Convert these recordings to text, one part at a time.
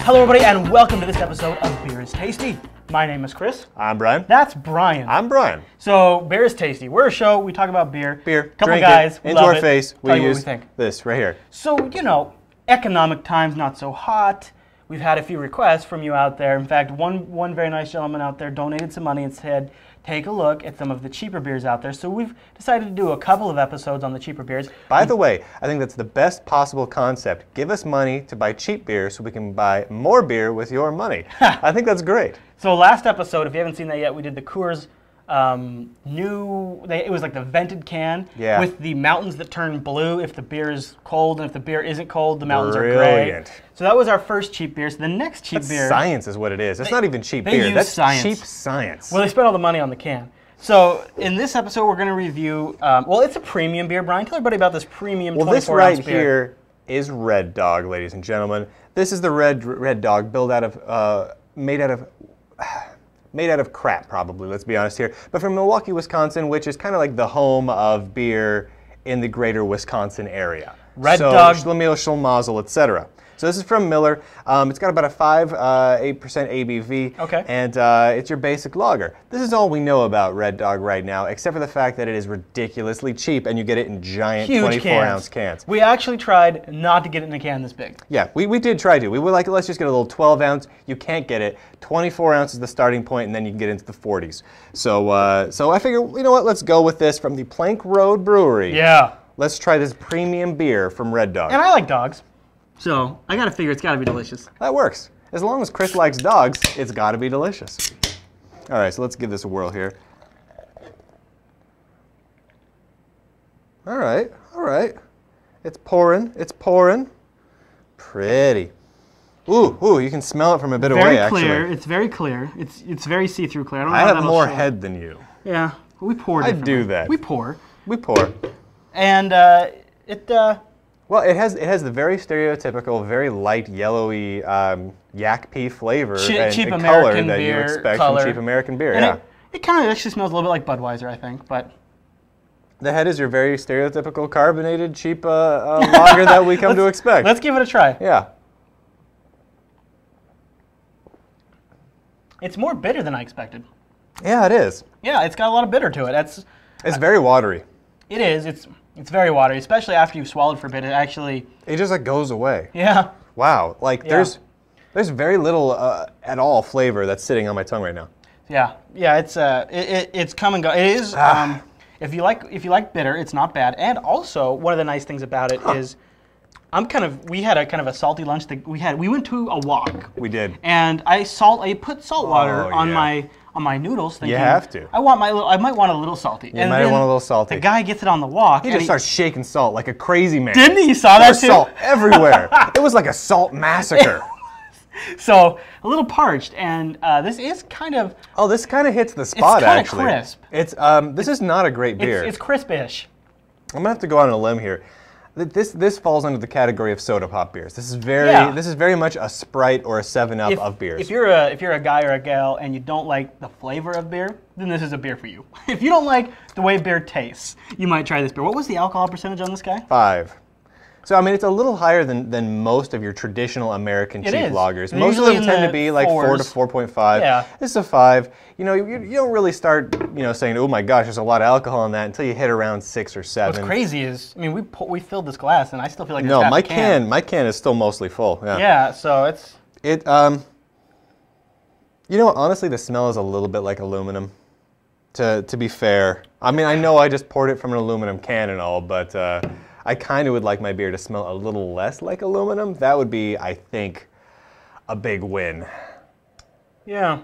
Hello everybody and welcome to this episode of Beer is Tasty. My name is Chris. I'm Brian. That's Brian. I'm Brian. So Beer is Tasty. We're a show, we talk about beer. Couple guys, into our face, we use think. this right here. So, you know, economic times not so hot. We've had a few requests from you out there. In fact, one very nice gentleman out there donated some money and said, take a look at some of the cheaper beers out there. So we've decided to do a couple of episodes on the cheaper beers. By the way, I think that's the best possible concept. Give us money to buy cheap beer so we can buy more beer with your money. I think that's great. So last episode, if you haven't seen that yet, we did the Coors it was like the vented can with the mountains that turn blue if the beer is cold, and if the beer isn't cold, the mountains are gray. So that was our first cheap beer. So the next cheap beer... Science is what it is. It's not even cheap beer. That's science. Cheap science. Well, they spent all the money on the can. So in this episode, we're going to review, well, it's a premium beer. Brian, tell everybody about this premium 24-ounce beer. Well, this right here is Red Dog, ladies and gentlemen. This is the Red Dog, made out of crap, probably, let's be honest here. But from Milwaukee, Wisconsin, which is kind of like the home of beer in the greater Wisconsin area. Red Dog. Tubemogul, Tubemogul, etc. So this is from Miller. It's got about a 8% ABV. Okay. And it's your basic lager. This is all we know about Red Dog right now, except for the fact that it is ridiculously cheap and you get it in giant 24-ounce cans. We actually tried not to get it in a can this big. Yeah, we did try to. We were like, let's just get a little 12-ounce. You can't get it. 24 ounces is the starting point, and then you can get into the 40s. So, so I figure, you know what? Let's go with this from the Plank Road Brewery. Yeah. Let's try this premium beer from Red Dog. And I like dogs. So, I gotta figure it's gotta be delicious. That works. As long as Chris likes dogs, it's gotta be delicious. All right, so let's give this a whirl here. All right. It's pouring. Pretty. Ooh, you can smell it from a bit away, actually. It's very clear. It's very see-through clear. I have more head than you. Yeah, we pour I do that. We pour. And well, it has the very stereotypical, very light, yellowy yak pea flavor and color that you expect from cheap American beer. And it kind of actually smells a little bit like Budweiser, I think. But the head is your very stereotypical carbonated, cheap lager that we come to expect. Let's give it a try. Yeah. It's more bitter than I expected. Yeah, it is. Yeah, it's got a lot of bitter to it. It's very watery. It is. It's very watery, especially after you've swallowed for a bit. It just like goes away. Yeah. Wow. Like there's very little at all flavor that's sitting on my tongue right now. Yeah. Yeah. It's come and go. It is. If you like bitter, it's not bad. And also, one of the nice things about it is, we had a kind of a salty lunch that we went to a walk. We did. And I put salt water on my noodles, thinking, you have to. I might want a little salty. You might want a little salty. The guy gets it on the walk. He just starts shaking salt like a crazy man. Didn't he? You saw that too? Salt everywhere. It was like a salt massacre. So a little parched, and this is kind of. Oh, this kind of hits the spot. It's kind of crisp. It's this is not a great beer. It's crisp-ish. I'm gonna have to go out on a limb here. This falls under the category of soda pop beers. This is very much a Sprite or a 7-Up of beers. If you're a guy or a gal and you don't like the flavor of beer, then this is a beer for you. If you don't like the way beer tastes, you might try this beer. What was the alcohol percentage on this guy? 5. So I mean, it's a little higher than most of your traditional American cheap lagers. Most of them tend to be like 4 to 4.5. Yeah. This is a 5. You know, you don't really start saying, oh my gosh, there's a lot of alcohol in that until you hit around 6 or 7. What's crazy is, I mean, we filled this glass and I still feel like my can is still mostly full. Yeah. Yeah. So it's honestly, the smell is a little bit like aluminum. To be fair, I mean, I know I just poured it from an aluminum can and all, but. I kind of would like my beer to smell a little less like aluminum. That would be, I think, a big win. Yeah.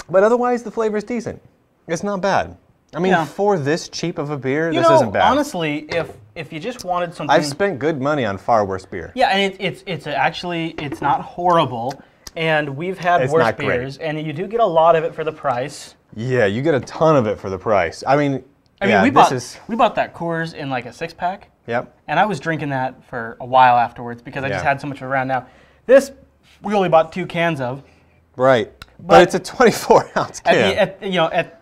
But otherwise, the flavor is decent. It's not bad. I mean, for this cheap of a beer, this isn't bad. Honestly, if you just wanted something... I've spent good money on far worse beer. Yeah, and it's not horrible. And we've had worse beers, and you do get a lot of it for the price. Yeah, you get a ton of it for the price. I mean, we bought that Coors in like a 6-pack. Yep. And I was drinking that for a while afterwards because I just had so much of it around. Now, this we only bought 2 cans of. Right. But it's a 24-ounce can.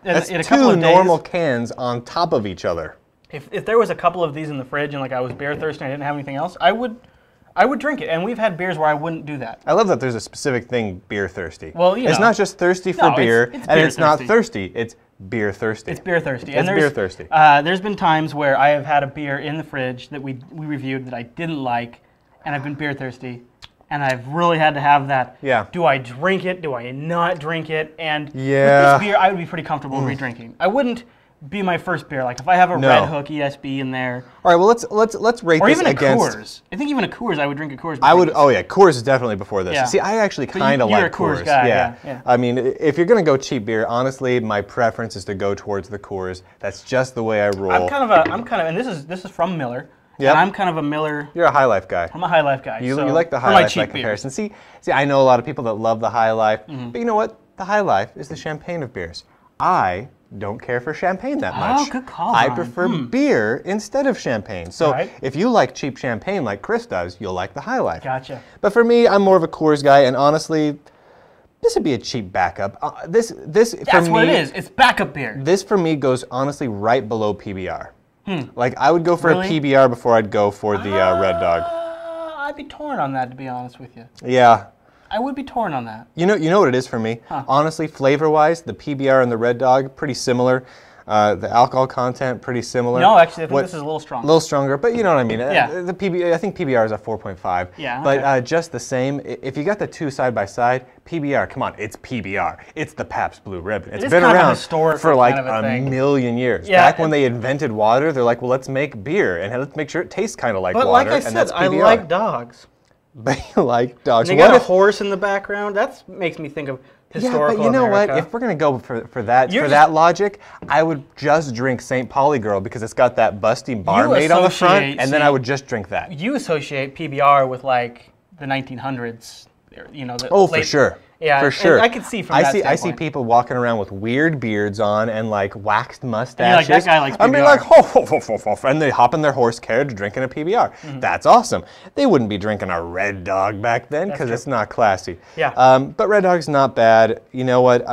That's in a couple of days. 2 normal cans on top of each other. If there was a couple of these in the fridge and like I was beer thirsty and I didn't have anything else, I would I would drink it, and we've had beers where I wouldn't do that. I love that there's a specific thing, beer thirsty. Well, you it's know. not just thirsty for beer, it's and beer it's not thirsty. thirsty. It's beer thirsty. It's beer thirsty. It's beer thirsty. There's been times where I have had a beer in the fridge that we reviewed that I didn't like, and I've been beer thirsty, and I've really had to have that. Yeah. Do I drink it? Do I not drink it? And with Yeah. this beer, I would be pretty comfortable re-drinking. I wouldn't be my first beer. Like if I have a Red Hook ESB in there, All right, well let's rate or this even a against. Coors. I think even a Coors, I would drink a Coors. I would. before this. Oh yeah, Coors is definitely before this. Yeah. See, I actually But kind of you're like a Coors Coors. guy, yeah. I mean, if you're gonna go cheap beer, honestly, my preference is to go towards the Coors. That's just the way I roll. I'm kind of, and this is from Miller. Yep. And I'm kind of a Miller. You're a High Life guy. I'm a High Life guy. You so like the for High my Life cheap by comparison. See, I know a lot of people that love the High Life, but you know what? The High Life is the champagne of beers. I don't care for champagne that much. Oh, good call, I Ron. prefer beer instead of champagne. So Right. if you like cheap champagne like Chris does, you'll like the High Life. Gotcha. But for me, I'm more of a Coors guy, and honestly, this would be a cheap backup. This That's for me, what it is. It's backup beer. This for me goes honestly right below PBR. Like I would go for Really? a PBR before I'd go for the Red Dog. I'd be torn on that, to be honest with you. Yeah. I would be torn on that. You know what it is for me? Honestly, flavor-wise, the PBR and the Red Dog, pretty similar. The alcohol content, pretty similar. No, actually, I think this is a little stronger. A little stronger, but you know what I mean. Yeah. I think PBR is a 4.5. Yeah, But okay. just the same, if you got the two side by side, PBR, come on, it's PBR. It's the Pabst Blue Ribbon. It's is been kind of a around historical for like kind of a a thing. million years. Yeah, Back when they invented water, they're like, well, let's make beer and let's make sure it tastes kind of like But water. like I and said, that's I PBR. like dogs. But you like dogs. They What got a if- horse in the background. That makes me think of historical Yeah, but you know America. what? If we're gonna go for that You're that logic, I would just drink St. Pauli Girl because it's got that busty barmaid on the front, associate- and then see- I would just drink that. You associate PBR with like the 1900s, you know. The Oh, for late- sure. Yeah, for and sure. I can see from I that see standpoint. people walking around with weird beards on and like waxed mustaches. that guy likes I mean, PBR. like, ho, ho, ho, ho, ho, and they hop in their horse carriage drinking a PBR. Mm-hmm. That's awesome. They wouldn't be drinking a Red Dog back then because true. it's not classy. Yeah. But Red Dog's not bad. You know what?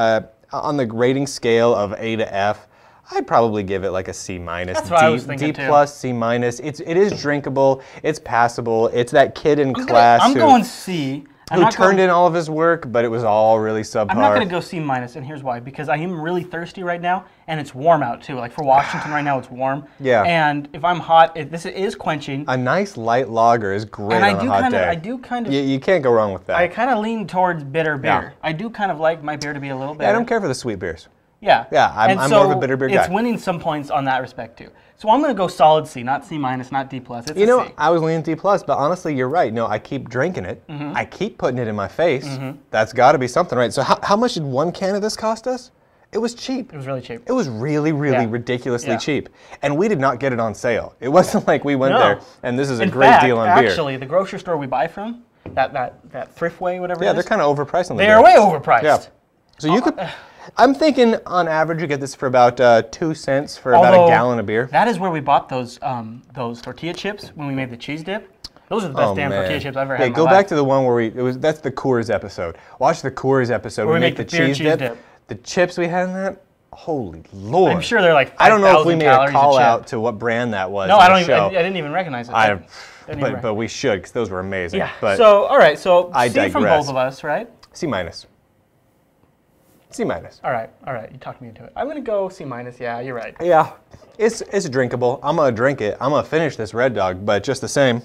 On the rating scale of A to F, I'd probably give it like a C minus. That's what I was thinking, D too. plus, C minus. It is drinkable. It's passable. It's that kid in class I'm who going C. who turned in all of his work, but it was all really subpar. I'm not going to go C minus, and here's why. Because I am really thirsty right now, and it's warm out too. Like for Washington right now, it's warm. Yeah. And if I'm hot, this is quenching. A nice light lager is great And on a hot day. I do kind of. You can't go wrong with that. I kind of lean towards bitter beer. Yeah. I do kind of like my beer to be a little bitter. Yeah, I don't care for the sweet beers. Yeah. Yeah, I'm And more of so a bitter beer It's guy. winning some points on that respect too. So I'm going to go solid C, not C minus, not D plus. It's You a know, C. I was leaning D plus, but honestly, you're right. No, I keep drinking it. Mm-hmm. I keep putting it in my face. That's got to be something, right? So how much did one can of this cost us? It was cheap. It was really cheap. It was really, really Yeah. ridiculously Yeah. cheap. And we did not get it on sale. It wasn't like we went No. there and this is a In great fact, deal on beer. actually, the grocery store we buy from, that Thriftway, whatever Yeah, it they're is, kind of overpriced on the they beer. are way overpriced. Yeah. So you could, I'm thinking on average you get this for about 2 cents for about Although, a gallon of beer. That is where we bought those tortilla chips when we made the cheese dip. Those are the best damn tortilla chips I've ever had in my go life. back to the one where that's the Coors episode. Watch the Coors episode Where where we we make the make the beer cheese cheese dip. dip. The chips we had in that, holy Lord. I'm sure they're like 5,000 I don't know if we made a calories call chip. out to what brand that was No, on I the don't even. show. I didn't even recognize it. But we should, because those were amazing. Yeah. But So all right. So I C from digress. both of us, right? C minus. C minus. All right. All right. You talked me into it. I'm gonna go C minus. Yeah, you're right. Yeah, it's drinkable. I'm gonna drink it. I'm gonna finish this Red Dog, but just the same,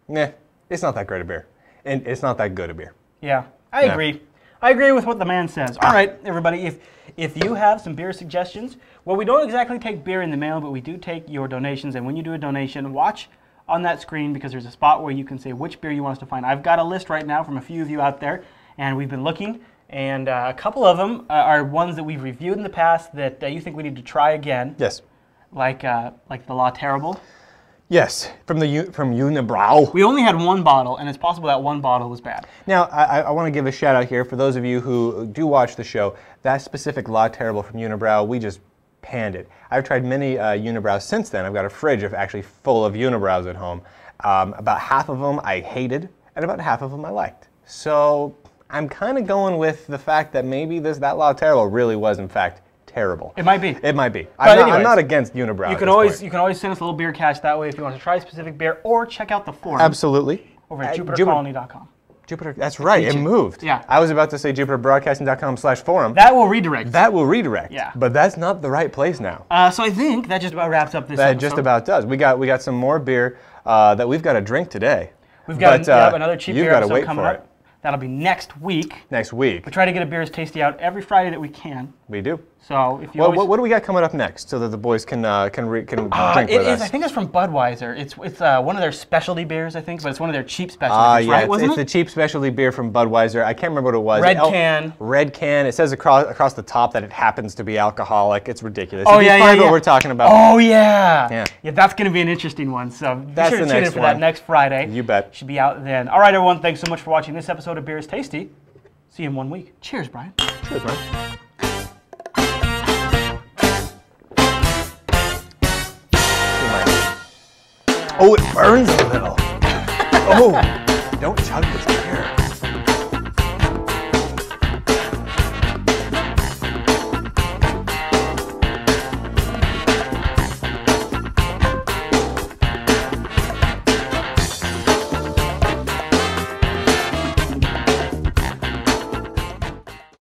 it's not that great a beer, and it's not that good a beer. Yeah, I agree. I agree with what the man says. All right, everybody, if you have some beer suggestions, well, we don't exactly take beer in the mail, but we do take your donations, and when you do a donation, watch on that screen because there's a spot where you can say which beer you want us to find. I've got a list right now from a few of you out there, and we've been looking, and a couple of them are ones that we've reviewed in the past that you think we need to try again. Yes. Like the La Terrible. Yes, from Unibrow. We only had one bottle, and it's possible that one bottle was bad. Now, I want to give a shout out here for those of you who do watch the show. That specific La Terrible from Unibrow, we just panned it. I've tried many Unibrows since then. I've got a fridge actually full of Unibrows at home. About half of them I hated, and about half of them I liked. So I'm kind of going with the fact that maybe that La Terrible really was, in fact, terrible. It might be. It might be. But I'm not against Unibrow. You can always send us a little beer cache that way if you want to try a specific beer or check out the forums. Absolutely. over at jupitercolony.com. Jupiter, that's right, it moved. Yeah. I was about to say jupiterbroadcasting.com/forum. That will redirect. That will redirect. Yeah. But that's not the right place now. So I think that just about wraps up this episode. That just about does. We got some more beer that we've got to drink today. We've got another cheap beer episode coming up. That'll be next week. Next week. We try to get a Beer is Tasty out every Friday that we can. We do. So if you what do we got coming up next so that the boys can drink with us? I think it's from Budweiser. It's one of their specialty beers, I think, but it's one of their cheap specialty beers, right? Wasn't it? It's a cheap specialty beer from Budweiser. I can't remember what it was. Red can. Red can. It says across the top that it happens to be alcoholic. It's ridiculous. Oh, if yeah, you find what we're talking about. Oh, yeah. Yeah, that's going to be an interesting one. So be sure to tune in for that next Friday. You bet. Should be out then. All right, everyone. Thanks so much for watching this episode of Beer is Tasty. See you in 1 week. Cheers, Brian. Cheers, Brian. Oh, it burns a little. Oh, don't chug this beer.